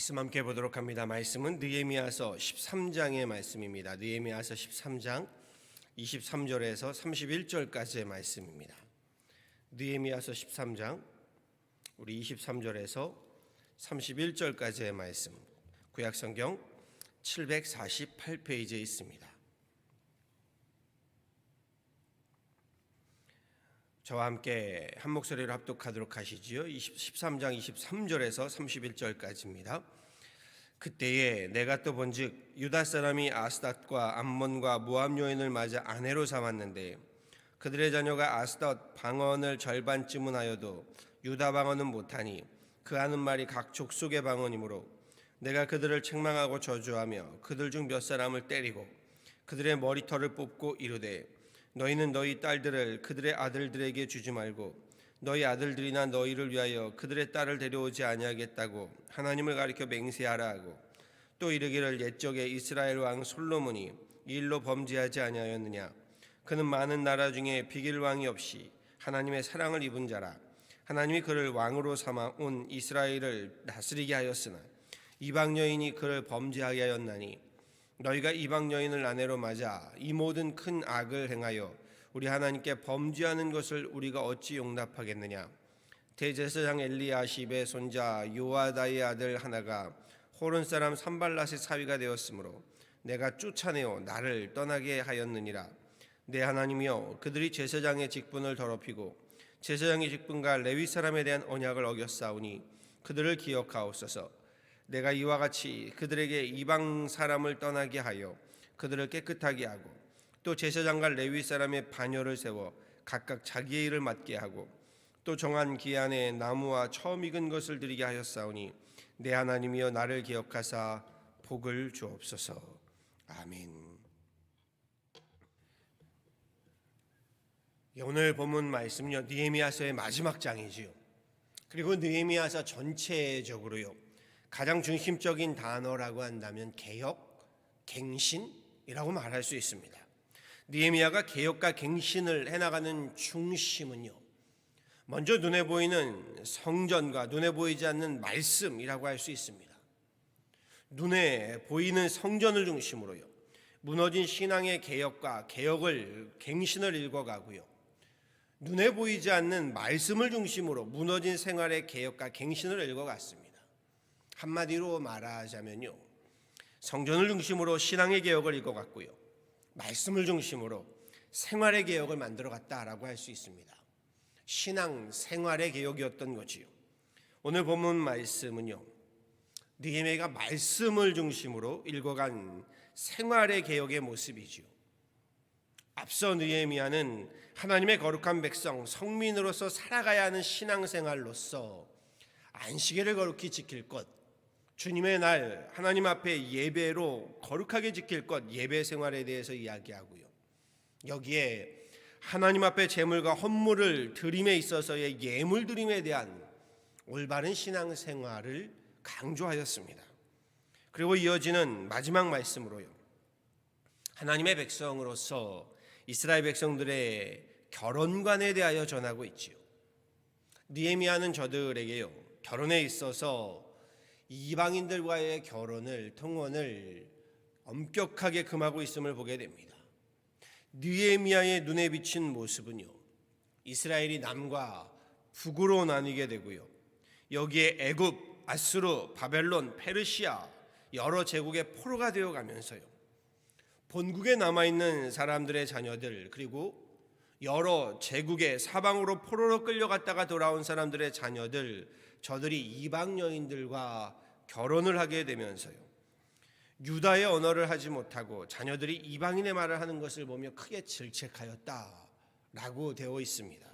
말씀 함께 보도록 합니다. 말씀은 느헤미야서 13장의 말씀입니다. 느헤미야서 13장 23절에서 31절까지의 말씀입니다. 느헤미야서 13장 우리 23절에서 31절까지의 말씀, 구약성경 748페이지에 있습니다. 저와 함께 한 목소리로 합독하도록 하시지요. 13장 23절에서 31절까지입니다. 그때에 내가 또 본즉 유다 사람이 아스닷과 암몬과 모압 여인을 맞아 아내로 삼았는데 그들의 자녀가 아스돗 방언을 절반쯤은 하여도 유다 방언은 못하니 그 하는 말이 각 족속의 방언이므로 내가 그들을 책망하고 저주하며 그들 중 몇 사람을 때리고 그들의 머리털을 뽑고 이르되 너희는 너희 딸들을 그들의 아들들에게 주지 말고 너희 아들들이나 너희를 위하여 그들의 딸을 데려오지 아니하겠다고 하나님을 가리켜 맹세하라 하고 또 이르기를 옛적에 이스라엘 왕 솔로몬이 이 일로 범죄하지 아니하였느냐. 그는 많은 나라 중에 비길 왕이 없이 하나님의 사랑을 입은 자라. 하나님이 그를 왕으로 삼아 온 이스라엘을 다스리게 하였으나 이방 여인이 그를 범죄하게 하였나니 너희가 이방 여인을 아내로 맞아 이 모든 큰 악을 행하여 우리 하나님께 범죄하는 것을 우리가 어찌 용납하겠느냐. 대제사장 엘리야십의 손자 요아다의 아들 하나가 호른 사람 산발랏의 사위가 되었으므로 내가 쫓아내어 나를 떠나게 하였느니라. 내 하나님이여, 그들이 제사장의 직분을 더럽히고 제사장의 직분과 레위 사람에 대한 언약을 어겼사오니 그들을 기억하옵소서. 내가 이와 같이 그들에게 이방 사람을 떠나게 하여 그들을 깨끗하게 하고 또 제사장과 레위 사람의 반열을 세워 각각 자기의 일을 맡게 하고 또 정한 기한에 나무와 처음 익은 것을 드리게 하였사오니 내 하나님이여, 나를 기억하사 복을 주옵소서. 아멘. 오늘 본문 말씀은요, 느헤미야서의 마지막 장이지요. 그리고 느헤미야서 전체적으로요, 가장 중심적인 단어라고 한다면 개혁, 갱신이라고 말할 수 있습니다. 느헤미야가 개혁과 갱신을 해나가는 중심은요, 먼저 눈에 보이는 성전과 눈에 보이지 않는 말씀이라고 할 수 있습니다. 눈에 보이는 성전을 중심으로요, 무너진 신앙의 개혁과 갱신을 읽어가고요, 눈에 보이지 않는 말씀을 중심으로 무너진 생활의 개혁과 갱신을 읽어갔습니다. 한마디로 말하자면요, 성전을 중심으로 신앙의 개혁을 읽어갔고요, 말씀을 중심으로 생활의 개혁을 만들어갔다라고 할 수 있습니다. 신앙 생활의 개혁이었던 거지요. 오늘 본문 말씀은요, 느헤미야가 말씀을 중심으로 읽어간 생활의 개혁의 모습이지요. 앞서 느헤미야는 하나님의 거룩한 백성, 성민으로서 살아가야 하는 신앙생활로서 안식일을 거룩히 지킬 것, 주님의 날 하나님 앞에 예배로 거룩하게 지킬 것, 예배 생활에 대해서 이야기하고요, 여기에 하나님 앞에 제물과 헌물을 드림에 있어서의 예물 드림에 대한 올바른 신앙생활을 강조하였습니다. 그리고 이어지는 마지막 말씀으로요, 하나님의 백성으로서 이스라엘 백성들의 결혼관에 대하여 전하고 있지요. 느헤미야는 저들에게요, 결혼에 있어서 이방인들과의 통혼을 엄격하게 금하고 있음을 보게 됩니다. 느헤미야의 눈에 비친 모습은요, 이스라엘이 남과 북으로 나뉘게 되고요, 여기에 애굽, 아수르, 바벨론, 페르시아 여러 제국의 포로가 되어가면서요, 본국에 남아있는 사람들의 자녀들, 그리고 여러 제국의 사방으로 포로로 끌려갔다가 돌아온 사람들의 자녀들, 저들이 이방 여인들과 결혼을 하게 되면서요, 유다의 언어를 하지 못하고 자녀들이 이방인의 말을 하는 것을 보며 크게 질책하였다라고 되어 있습니다.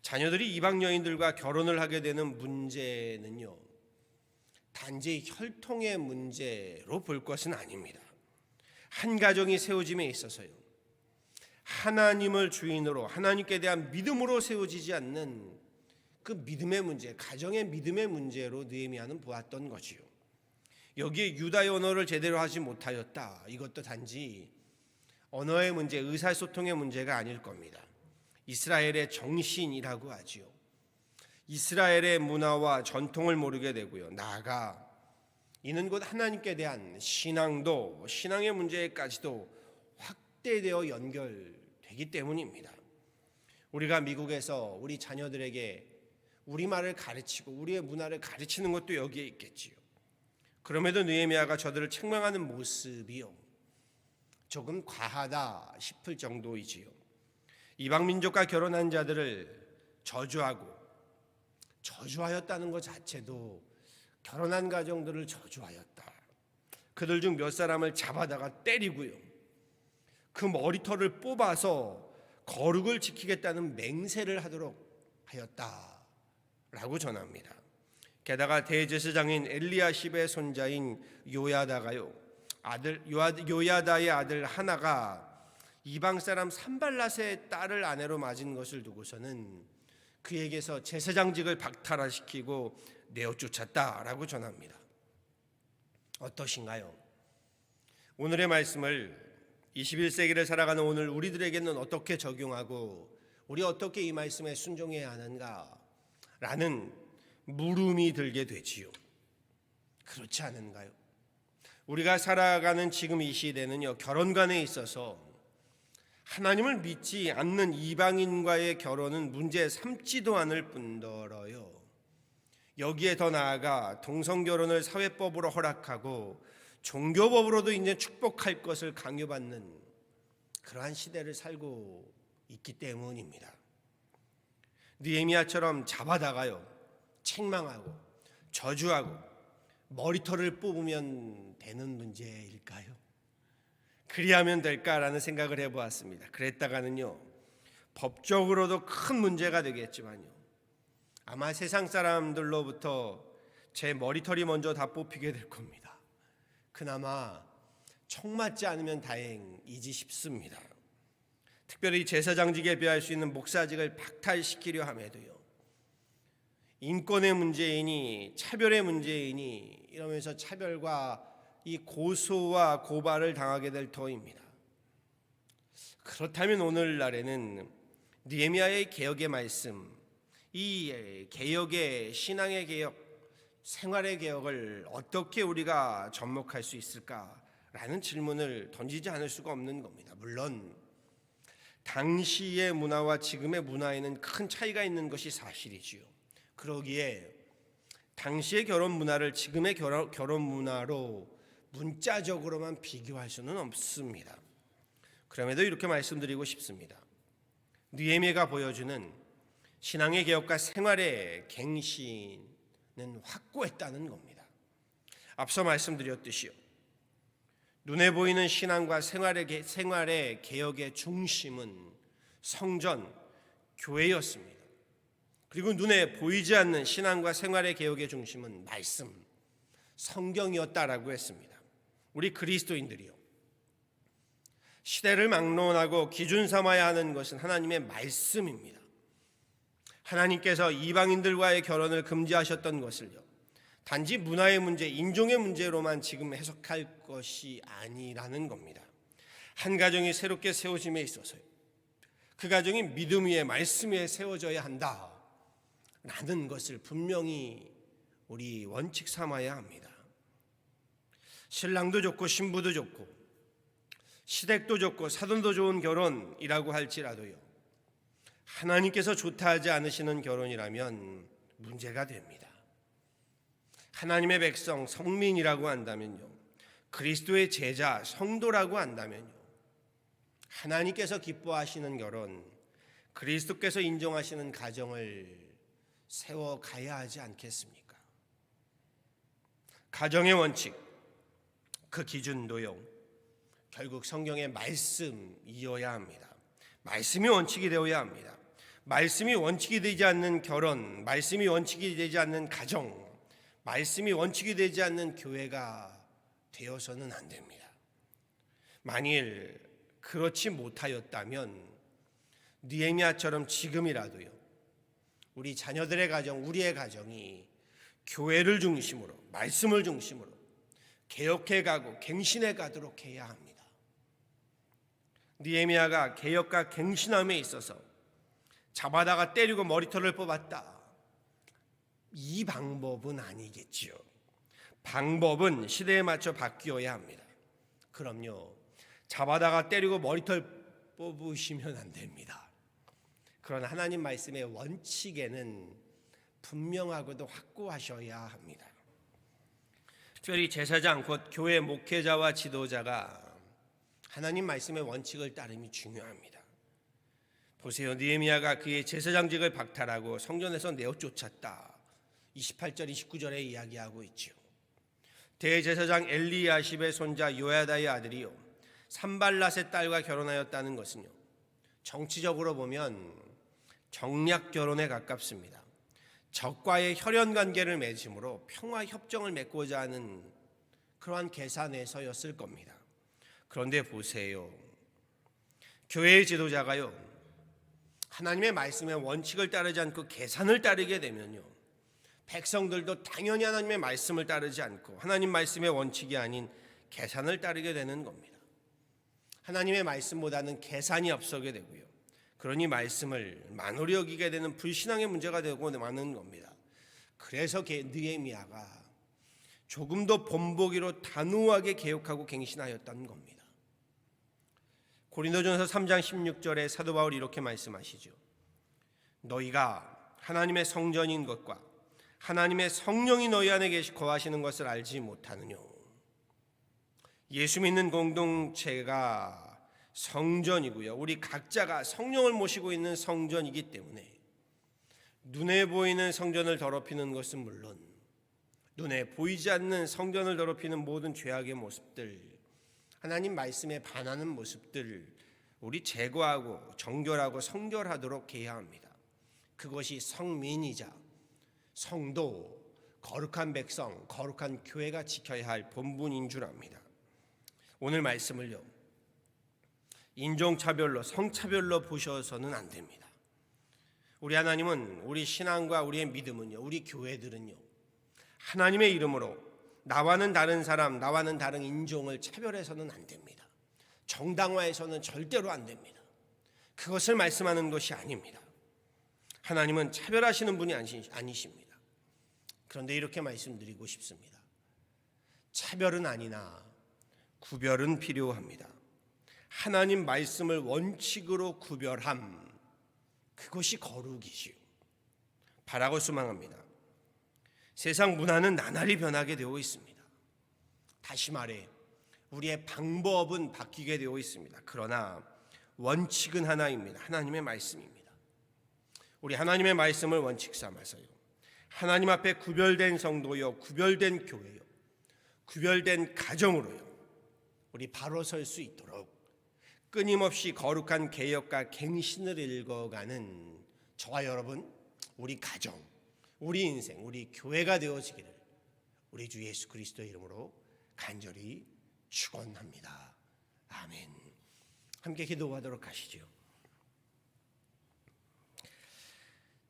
자녀들이 이방 여인들과 결혼을 하게 되는 문제는요, 단지 혈통의 문제로 볼 것은 아닙니다. 한 가정이 세워짐에 있어서요, 하나님을 주인으로 하나님께 대한 믿음으로 세워지지 않는 그 믿음의 문제, 가정의 믿음의 문제로 느헤미야는 보았던 거지요. 여기에 유다의 언어를 제대로 하지 못하였다, 이것도 단지 언어의 문제, 의사소통의 문제가 아닐 겁니다. 이스라엘의 정신이라고 하지요. 이스라엘의 문화와 전통을 모르게 되고요. 나아가 이는 곧 하나님께 대한 신앙도 신앙의 문제까지도 확대되어 연결되기 때문입니다. 우리가 미국에서 우리 자녀들에게 우리말을 가르치고 우리의 문화를 가르치는 것도 여기에 있겠지요. 그럼에도 느헤미야가 저들을 책망하는 모습이요, 조금 과하다 싶을 정도이지요. 이방 민족과 결혼한 자들을 저주하였다는 것 자체도 결혼한 가정들을 저주하였다. 그들 중 몇 사람을 잡아다가 때리고요, 그 머리털을 뽑아서 거룩을 지키겠다는 맹세를 하도록 하였다라고 전합니다. 게다가 대제사장인 엘리야십의 손자인 요야다가요, 요야다의 아들 하나가 이방 사람 산발랏의 딸을 아내로 맞은 것을 두고서는 그에게서 제사장직을 박탈시키고 내어 쫓았다라고 전합니다. 어떠신가요? 오늘의 말씀을 21세기를 살아가는 오늘 우리들에게는 어떻게 적용하고 우리 어떻게 이 말씀에 순종해야 하는가라는 물음이 들게 되지요. 그렇지 않은가요? 우리가 살아가는 지금 이 시대는요, 결혼관에 있어서 하나님을 믿지 않는 이방인과의 결혼은 문제 삼지도 않을 뿐더러요, 여기에 더 나아가 동성결혼을 사회법으로 허락하고 종교법으로도 이제 축복할 것을 강요받는 그러한 시대를 살고 있기 때문입니다. 느헤미야처럼 잡아다가요, 책망하고 저주하고 머리털을 뽑으면 되는 문제일까요? 그리하면 될까라는 생각을 해보았습니다. 그랬다가는요, 법적으로도 큰 문제가 되겠지만요, 아마 세상 사람들로부터 제 머리털이 먼저 다 뽑히게 될 겁니다. 그나마 총 맞지 않으면 다행이지 싶습니다. 특별히 제사장직에 비할 수 있는 목사직을 박탈시키려 함에도요, 인권의 문제이니 차별의 문제이니 이러면서 차별과 이 고소와 고발을 당하게 될 터입니다. 그렇다면 오늘날에는 느헤미야의 개혁의 말씀, 이 개혁의 신앙의 개혁, 생활의 개혁을 어떻게 우리가 접목할 수 있을까라는 질문을 던지지 않을 수가 없는 겁니다. 물론 당시의 문화와 지금의 문화에는 큰 차이가 있는 것이 사실이지요. 그러기에 당시의 결혼 문화를 지금의 결혼 문화로 문자적으로만 비교할 수는 없습니다. 그럼에도 이렇게 말씀드리고 싶습니다. 느헤미야가 보여주는 신앙의 개혁과 생활의 갱신은 확고했다는 겁니다. 앞서 말씀드렸듯이요, 눈에 보이는 신앙과 생활의 개혁의 중심은 성전, 교회였습니다. 그리고 눈에 보이지 않는 신앙과 생활의 개혁의 중심은 말씀, 성경이었다라고 했습니다. 우리 그리스도인들이요, 시대를 막론하고 기준 삼아야 하는 것은 하나님의 말씀입니다. 하나님께서 이방인들과의 결혼을 금지하셨던 것을요, 단지 문화의 문제, 인종의 문제로만 지금 해석할 것이 아니라는 겁니다. 한 가정이 새롭게 세워짐에 있어서요, 그 가정이 믿음 위에 말씀 위에 세워져야 한다라는 것을 분명히 우리 원칙 삼아야 합니다. 신랑도 좋고 신부도 좋고 시댁도 좋고 사돈도 좋은 결혼이라고 할지라도요, 하나님께서 좋다 하지 않으시는 결혼이라면 문제가 됩니다. 하나님의 백성, 성민이라고 한다면요, 그리스도의 제자, 성도라고 한다면요, 하나님께서 기뻐하시는 결혼, 그리스도께서 인정하시는 가정을 세워가야 하지 않겠습니까? 가정의 원칙, 그 기준도요, 결국 성경의 말씀이어야 합니다. 말씀이 원칙이 되어야 합니다. 말씀이 원칙이 되지 않는 결혼, 말씀이 원칙이 되지 않는 가정, 말씀이 원칙이 되지 않는 교회가 되어서는 안 됩니다. 만일 그렇지 못하였다면 느헤미야처럼 지금이라도요, 우리 자녀들의 가정, 우리의 가정이 교회를 중심으로, 말씀을 중심으로 개혁해 가고 갱신해 가도록 해야 합니다. 느헤미야가 개혁과 갱신함에 있어서 잡아다가 때리고 머리털을 뽑았다, 이 방법은 아니겠지요. 방법은 시대에 맞춰 바뀌어야 합니다. 그럼요, 잡아다가 때리고 머리털 뽑으시면 안 됩니다. 그런 하나님 말씀의 원칙에는 분명하고도 확고하셔야 합니다. 특별히 제사장 곧 교회 목회자와 지도자가 하나님 말씀의 원칙을 따름이 중요합니다. 보세요, 느헤미야가 그의 제사장직을 박탈하고 성전에서 내어쫓았다. 28절 29절에 이야기하고 있죠. 대제사장 엘리야십의 손자 요야다의 아들이요 산발랏의 딸과 결혼하였다는 것은요, 정치적으로 보면 정략 결혼에 가깝습니다. 적과의 혈연 관계를 맺음으로 평화 협정을 맺고자 하는 그러한 계산에서였을 겁니다. 그런데 보세요, 교회의 지도자가요 하나님의 말씀의 원칙을 따르지 않고 계산을 따르게 되면요, 백성들도 당연히 하나님의 말씀을 따르지 않고 하나님 말씀의 원칙이 아닌 계산을 따르게 되는 겁니다. 하나님의 말씀보다는 계산이 앞서게 되고요, 그러니 말씀을 만홀히 여기게 되는 불신앙의 문제가 되고 마는 겁니다. 그래서 느헤미야가 조금 더 본보기로 단호하게 개혁하고 갱신하였다는 겁니다. 고린도전서 3장 16절에 사도 바울이 이렇게 말씀하시죠. 너희가 하나님의 성전인 것과 하나님의 성령이 너희 안에 거하시는 것을 알지 못하느뇨. 예수 믿는 공동체가 성전이고요, 우리 각자가 성령을 모시고 있는 성전이기 때문에 눈에 보이는 성전을 더럽히는 것은 물론 눈에 보이지 않는 성전을 더럽히는 모든 죄악의 모습들, 하나님 말씀에 반하는 모습들 우리 제거하고 정결하고 성결하도록 해야 합니다. 그것이 성민이자 성도, 거룩한 백성, 거룩한 교회가 지켜야 할 본분인 줄 압니다. 오늘 말씀을요 인종차별로 성차별로 보셔서는 안 됩니다. 우리 하나님은, 우리 신앙과 우리의 믿음은요, 우리 교회들은요 하나님의 이름으로 나와는 다른 사람, 나와는 다른 인종을 차별해서는 안 됩니다. 정당화해서는 절대로 안 됩니다. 그것을 말씀하는 것이 아닙니다. 하나님은 차별하시는 분이 아니십니다. 그런데 이렇게 말씀드리고 싶습니다. 차별은 아니나 구별은 필요합니다. 하나님 말씀을 원칙으로 구별함, 그것이 거룩이지요. 바라고 소망합니다. 세상 문화는 나날이 변하게 되어 있습니다. 다시 말해 우리의 방법은 바뀌게 되어 있습니다. 그러나 원칙은 하나입니다. 하나님의 말씀입니다. 우리 하나님의 말씀을 원칙 삼아서요, 하나님 앞에 구별된 성도요, 구별된 교회요, 구별된 가정으로요 우리 바로 설 수 있도록 끊임없이 거룩한 개혁과 갱신을 읽어가는 저와 여러분, 우리 가정, 우리 인생, 우리 교회가 되어지기를 우리 주 예수 그리스도의 이름으로 간절히 축원합니다. 아멘. 함께 기도하도록 하시죠.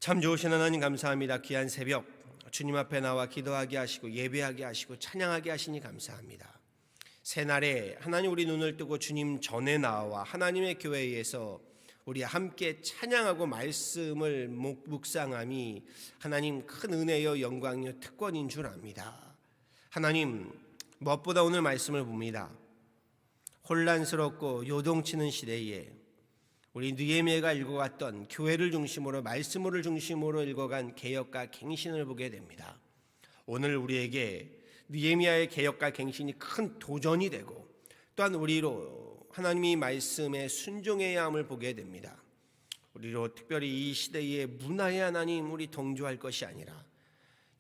참 좋으신 하나님 감사합니다. 귀한 새벽 주님 앞에 나와 기도하게 하시고 예배하게 하시고 찬양하게 하시니 감사합니다. 새날에 하나님 우리 눈을 뜨고 주님 전에 나와 하나님의 교회에서 우리 함께 찬양하고 말씀을 묵상함이 하나님 큰 은혜요 영광요 특권인 줄 압니다. 하나님 무엇보다 오늘 말씀을 봅니다. 혼란스럽고 요동치는 시대에 우리 느헤미야가 읽어갔던 교회를 중심으로 말씀을 중심으로 읽어간 개혁과 갱신을 보게 됩니다. 오늘 우리에게 느헤미야의 개혁과 갱신이 큰 도전이 되고 또한 우리로 하나님이 말씀에 순종해야 함을 보게 됩니다. 우리로 특별히 이 시대의 문화에 하나님 우리 동조할 것이 아니라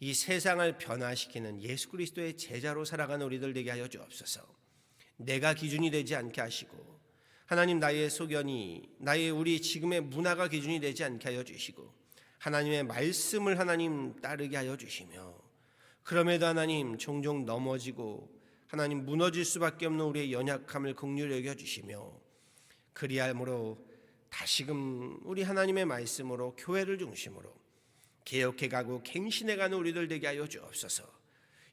이 세상을 변화시키는 예수 그리스도의 제자로 살아가는 우리들 되게 하여 주옵소서. 내가 기준이 되지 않게 하시고 하나님 나의 소견이 나의 우리 지금의 문화가 기준이 되지 않게 하여 주시고 하나님의 말씀을 하나님 따르게 하여 주시며 그럼에도 하나님 종종 넘어지고 하나님 무너질 수밖에 없는 우리의 연약함을 긍휼히 여겨주시며 그리함으로 다시금 우리 하나님의 말씀으로 교회를 중심으로 개혁해가고 갱신해가는 우리들 되게 하여 주옵소서.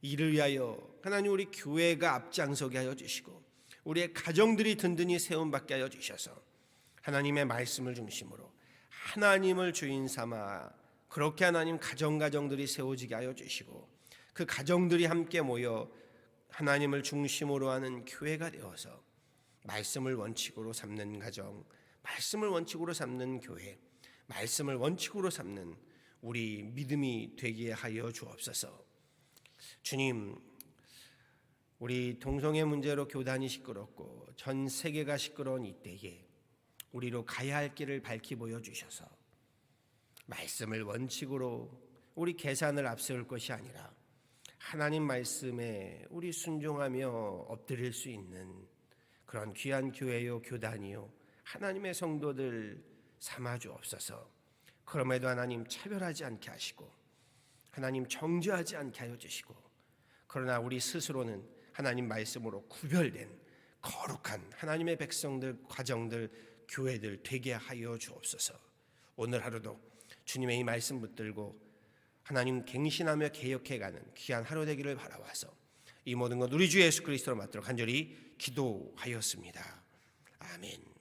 이를 위하여 하나님 우리 교회가 앞장서게 하여 주시고 우리의 가정들이 든든히 세움받게 하여 주셔서 하나님의 말씀을 중심으로 하나님을 주인 삼아 그렇게 하나님 가정들이 세워지게 하여 주시고 그 가정들이 함께 모여 하나님을 중심으로 하는 교회가 되어서 말씀을 원칙으로 삼는 가정, 말씀을 원칙으로 삼는 교회, 말씀을 원칙으로 삼는 우리 믿음이 되게 하여 주옵소서. 주님, 우리 동성애 문제로 교단이 시끄럽고 전 세계가 시끄러운 이때에 우리로 가야 할 길을 밝히 보여주셔서 말씀을 원칙으로 우리 계산을 앞세울 것이 아니라 하나님 말씀에 우리 순종하며 엎드릴 수 있는 그런 귀한 교회요 교단이요 하나님의 성도들 삼아 주옵소서. 그럼에도 하나님 차별하지 않게 하시고 하나님 정죄하지 않게 하여 주시고 그러나 우리 스스로는 하나님 말씀으로 구별된 거룩한 하나님의 백성들, 가정들, 교회들 되게 하여 주옵소서. 오늘 하루도 주님의 이 말씀 붙들고 하나님 갱신하며 개혁해가는 귀한 하루 되기를 바라와서 이 모든 것 우리 주 예수 그리스도로 받도록 간절히 기도하였습니다. 아멘.